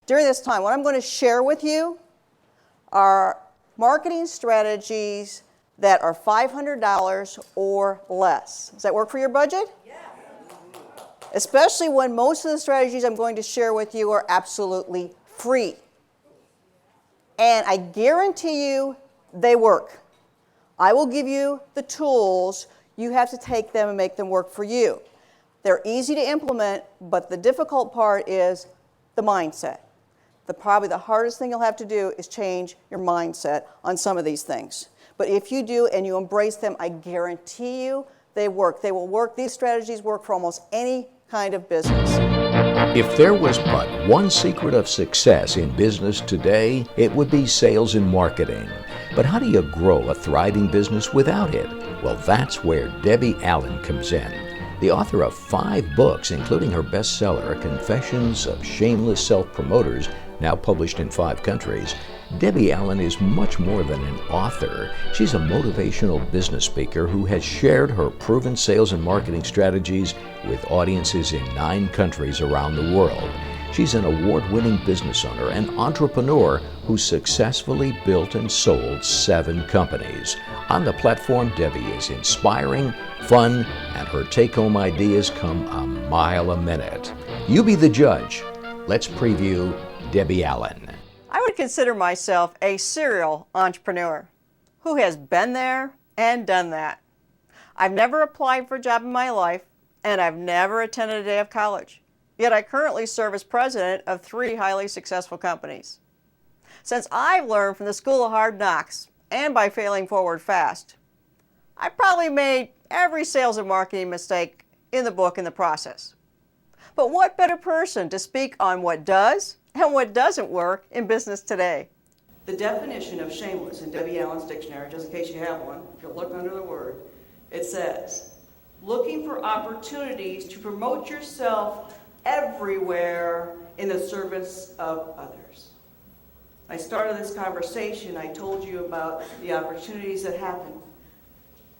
During this time, what I'm going to share with you are marketing strategies that are $500 or less. Does that work for your budget? Yes. Especially when most of the strategies I'm going to share with you are absolutely free. And I guarantee you they work. I will give you the tools. You have to take them and make them work for you. They're easy to implement, but the difficult part is the mindset. Probably the hardest thing you'll have to do is change your mindset on some of these things. But if you do and you embrace them, I guarantee you they work. They will work. These strategies work for almost any kind of business. If there was but one secret of success in business today, it would be sales and marketing. But how do you grow a thriving business without it? Well, that's where Debbie Allen comes in. The author of 5 books, including her bestseller, Confessions of Shameless Self-Promoters, now published in 5 countries, Debbie Allen is much more than an author. She's a motivational business speaker who has shared her proven sales and marketing strategies with audiences in 9 countries around the world. She's an award-winning business owner and entrepreneur who successfully built and sold 7 companies. On the platform, Debbie is inspiring, fun, and her take-home ideas come a mile a minute. You be the judge. Let's preview Debbie Allen. I would consider myself a serial entrepreneur who has been there and done that. I've never applied for a job in my life, and I've never attended a day of college. Yet I currently serve as president of 3 highly successful companies. Since I've learned from the School of Hard Knocks and by failing forward fast, I probably made every sales and marketing mistake in the book in the process. But what better person to speak on what does and what doesn't work in business today? The definition of shameless in Debbie Allen's dictionary, just in case you have one, if you look under the word, it says, looking for opportunities to promote yourself everywhere in the service of others. I started this conversation, I told you about the opportunities that happen.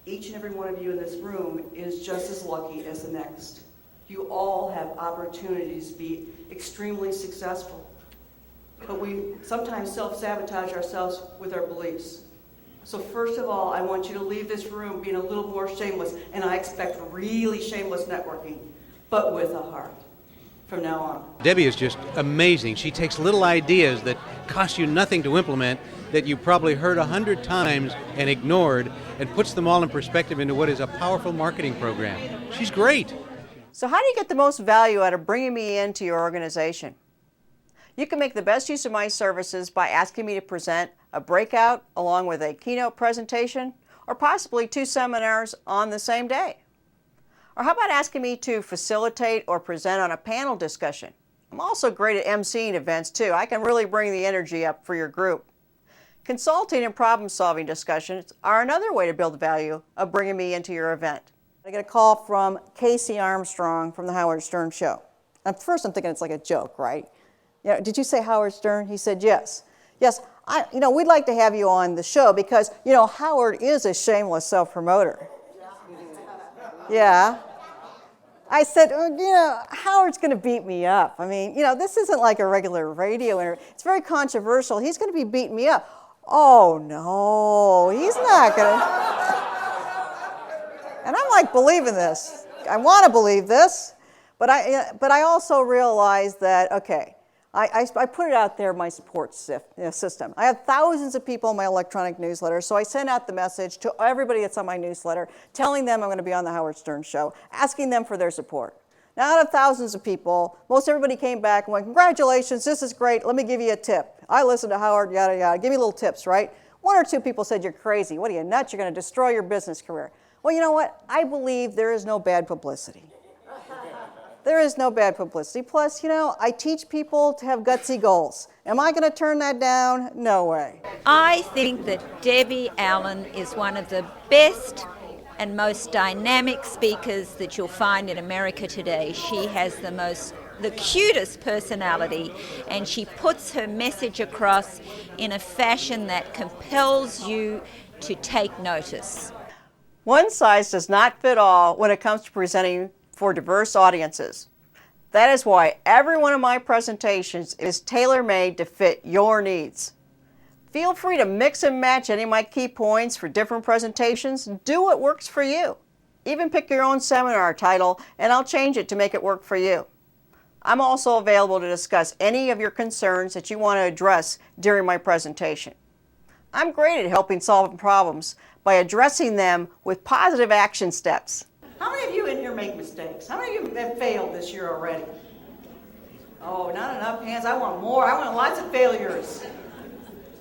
Each and every one of you in this room is just as lucky as the next. You all have opportunities to be extremely successful. But we sometimes self-sabotage ourselves with our beliefs. So first of all, I want you to leave this room being a little more shameless, and I expect really shameless networking, but with a heart from now on. Debbie is just amazing. She takes little ideas that cost you nothing to implement that you probably heard 100 times and ignored, and puts them all in perspective into what is a powerful marketing program. She's great. So how do you get the most value out of bringing me into your organization? You can make the best use of my services by asking me to present a breakout along with a keynote presentation, or possibly 2 seminars on the same day. Or how about asking me to facilitate or present on a panel discussion? I'm also great at emceeing events too. I can really bring the energy up for your group. Consulting and problem-solving discussions are another way to build the value of bringing me into your event. I get a call from Casey Armstrong from the Howard Stern Show. At first I'm thinking it's like a joke, right? You know, did you say Howard Stern? He said yes. Yes, we'd like to have you on the show because, Howard is a shameless self-promoter. Yeah. I said, Howard's going to beat me up. I mean, this isn't like a regular radio interview. It's very controversial. He's going to be beating me up. Oh, no, he's not going to. And I'm like believing this. I want to believe this. But I also realized that, okay, I put it out there in my support system. I have thousands of people in my electronic newsletter, so I sent out the message to everybody that's on my newsletter, telling them I'm going to be on the Howard Stern Show, asking them for their support. Now, out of thousands of people, most everybody came back and went, congratulations, this is great, let me give you a tip. I listen to Howard, yada, yada, give me little tips, right? 1 or 2 people said, you're crazy, what are you, nuts, you're going to destroy your business career. Well, you know what? I believe there is no bad publicity. There is no bad publicity. Plus, I teach people to have gutsy goals. Am I going to turn that down? No way. I think that Debbie Allen is one of the best and most dynamic speakers that you'll find in America today. She has the cutest personality, and she puts her message across in a fashion that compels you to take notice. One size does not fit all when it comes to presenting for diverse audiences. That is why every one of my presentations is tailor-made to fit your needs. Feel free to mix and match any of my key points for different presentations. Do what works for you. Even pick your own seminar title and I'll change it to make it work for you. I'm also available to discuss any of your concerns that you want to address during my presentation. I'm great at helping solve problems by addressing them with positive action steps. How many of you in here make mistakes? How many of you have failed this year already? Oh, not enough hands. I want more. I want lots of failures.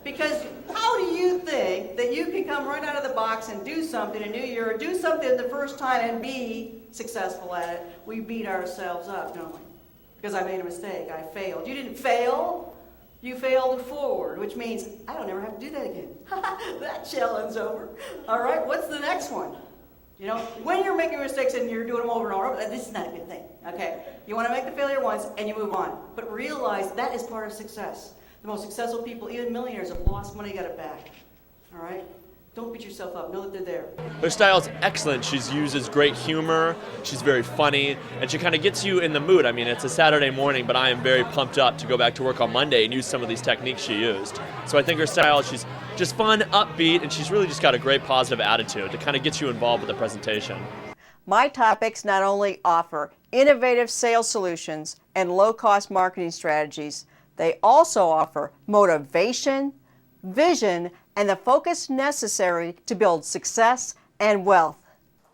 Because how do you think that you can come right out of the box and do something a new year, or do something the first time and be successful at it? We beat ourselves up, don't we? Because I made a mistake. I failed. You didn't fail. You failed forward, which means I don't ever have to do that again. That challenge over. All right, what's the next one? You know, when you're making mistakes and you're doing them over and over, this is not a good thing, okay? You want to make the failure once and you move on. But realize that is part of success. The most successful people, even millionaires, have lost money, got it back. All right? Don't beat yourself up. Know that they're there. Her style is excellent. She uses great humor. She's very funny, and she kind of gets you in the mood. I mean, it's a Saturday morning, but I am very pumped up to go back to work on Monday and use some of these techniques she used. So I think her style, she's just fun, upbeat, and she's really just got a great positive attitude to kind of get you involved with the presentation. My topics not only offer innovative sales solutions and low-cost marketing strategies, they also offer motivation, vision, and the focus necessary to build success and wealth.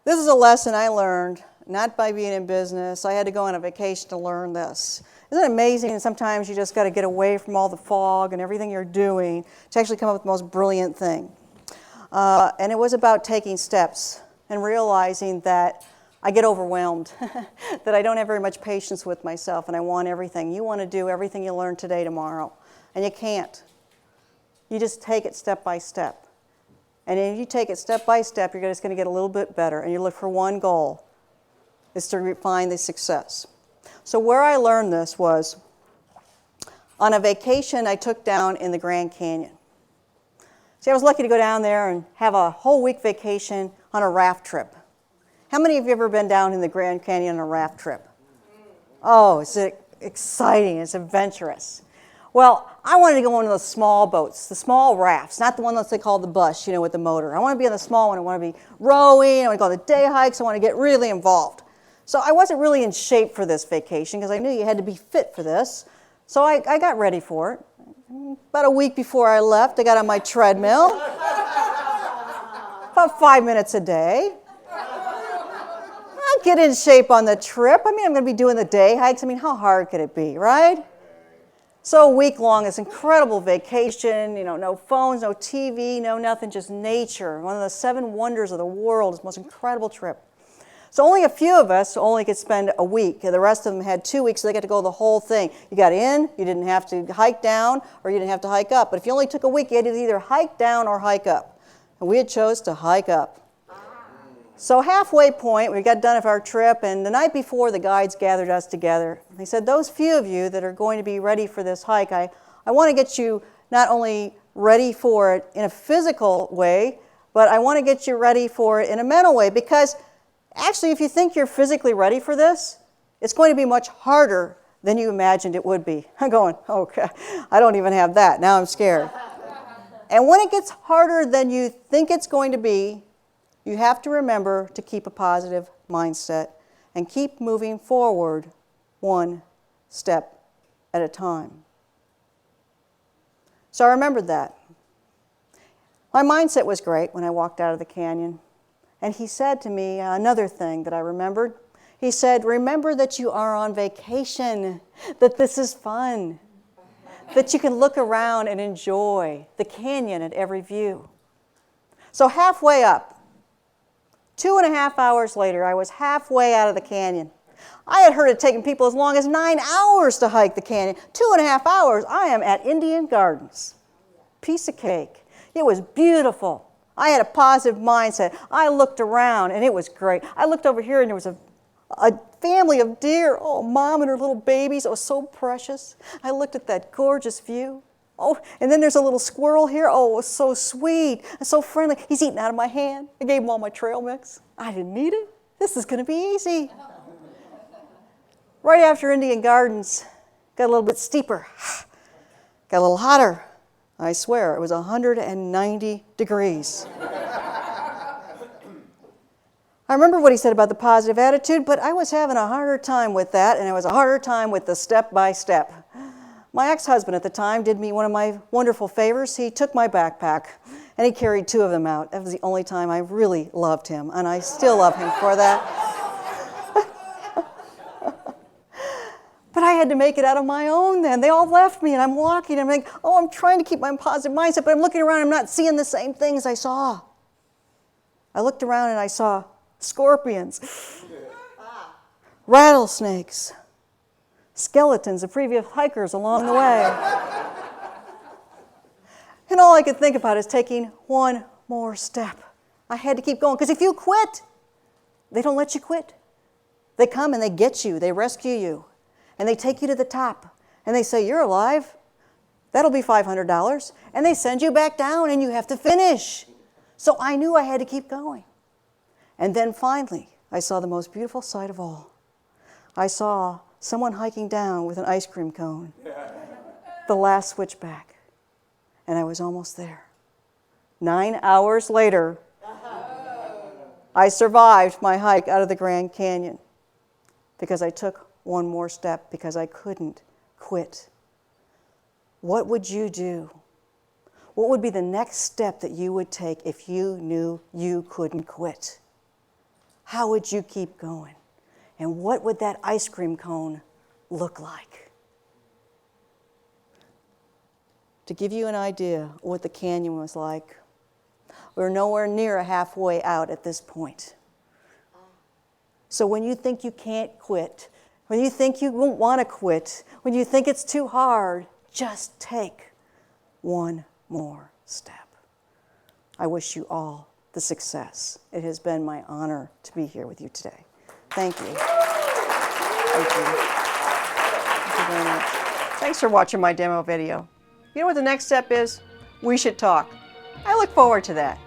This is a lesson I learned, not by being in business. I had to go on a vacation to learn this. Isn't it amazing? And sometimes you just got to get away from all the fog and everything you're doing to actually come up with the most brilliant thing. And it was about taking steps and realizing that I get overwhelmed, that I don't have very much patience with myself, and I want everything. You want to do everything you learn today, tomorrow, and you can't. You just take it step by step. And if you take it step by step, you're just going to get a little bit better. And you look for one goal, is to find the success. So where I learned this was on a vacation I took down in the Grand Canyon. See, I was lucky to go down there and have a whole week vacation on a raft trip. How many of you have ever been down in the Grand Canyon on a raft trip? Oh, it's exciting, it's adventurous. Well, I wanted to go on one of those small boats, the small rafts, not the one that they call the bus, you know, with the motor. I want to be on the small one. I want to be rowing. I want to go on the day hikes. I want to get really involved. So I wasn't really in shape for this vacation because I knew you had to be fit for this. So I got ready for it. About a week before I left, I got on my treadmill, about 5 minutes a day. I'll get in shape on the trip. I mean, I'm going to be doing the day hikes. I mean, how hard could it be, right? So a week long, this incredible vacation, you know, no phones, no TV, no nothing, just nature. One of the 7 wonders of the world. It's the most incredible trip. So only a few of us only could spend a week. The rest of them had 2 weeks, so they got to go the whole thing. You got in, you didn't have to hike down, or you didn't have to hike up. But if you only took a week, you had to either hike down or hike up. And we had chose to hike up. So halfway point, we got done with our trip, and the night before, the guides gathered us together. They said, those few of you that are going to be ready for this hike, I want to get you not only ready for it in a physical way, but I want to get you ready for it in a mental way, because actually, if you think you're physically ready for this, it's going to be much harder than you imagined it would be. I'm going, okay, I don't even have that. Now I'm scared. And when it gets harder than you think it's going to be, you have to remember to keep a positive mindset and keep moving forward one step at a time. So I remembered that. My mindset was great when I walked out of the canyon. And he said to me another thing that I remembered. He said, remember that you are on vacation, that this is fun, that you can look around and enjoy the canyon at every view. So halfway up, 2.5 hours later, I was halfway out of the canyon. I had heard it taking people as long as 9 hours to hike the canyon. 2.5 hours, I am at Indian Gardens. Piece of cake. It was beautiful. I had a positive mindset. I looked around, and it was great. I looked over here, and there was a family of deer. Oh, Mom and her little babies. It was so precious. I looked at that gorgeous view. Oh, and then there's a little squirrel here. Oh, it was so sweet and so friendly. He's eating out of my hand. I gave him all my trail mix. I didn't need it. This is going to be easy. Right after Indian Gardens, got a little bit steeper, got a little hotter. I swear, it was 190 degrees. I remember what he said about the positive attitude, but I was having a harder time with that, and it was a harder time with the step-by-step. My ex-husband at the time did me one of my wonderful favors. He took my backpack, and he carried 2 of them out. That was the only time I really loved him, and I still love him for that. But I had to make it out of my own then. They all left me, and I'm walking, and I'm like, oh, I'm trying to keep my positive mindset, but I'm looking around, I'm not seeing the same things I saw. I looked around, and I saw scorpions, rattlesnakes, skeletons of previous hikers along the way. And all I could think about is taking one more step. I had to keep going, because if you quit, they don't let you quit. They come and they get you, they rescue you, and they take you to the top, and they say, you're alive, that'll be $500, and they send you back down, and you have to finish. So I knew I had to keep going. And then finally, I saw the most beautiful sight of all. I saw someone hiking down with an ice cream cone, the last switchback, and I was almost there. 9 hours later, I survived my hike out of the Grand Canyon because I took one more step, because I couldn't quit. What would you do? What would be the next step that you would take if you knew you couldn't quit? How would you keep going? And what would that ice cream cone look like? To give you an idea of what the canyon was like, we're nowhere near halfway out at this point. So when you think you can't quit, when you think you won't want to quit, when you think it's too hard, just take one more step. I wish you all the success. It has been my honor to be here with you today. Thank you. Thank you. Thank you very much. Thanks for watching my demo video. You know what the next step is? We should talk. I look forward to that.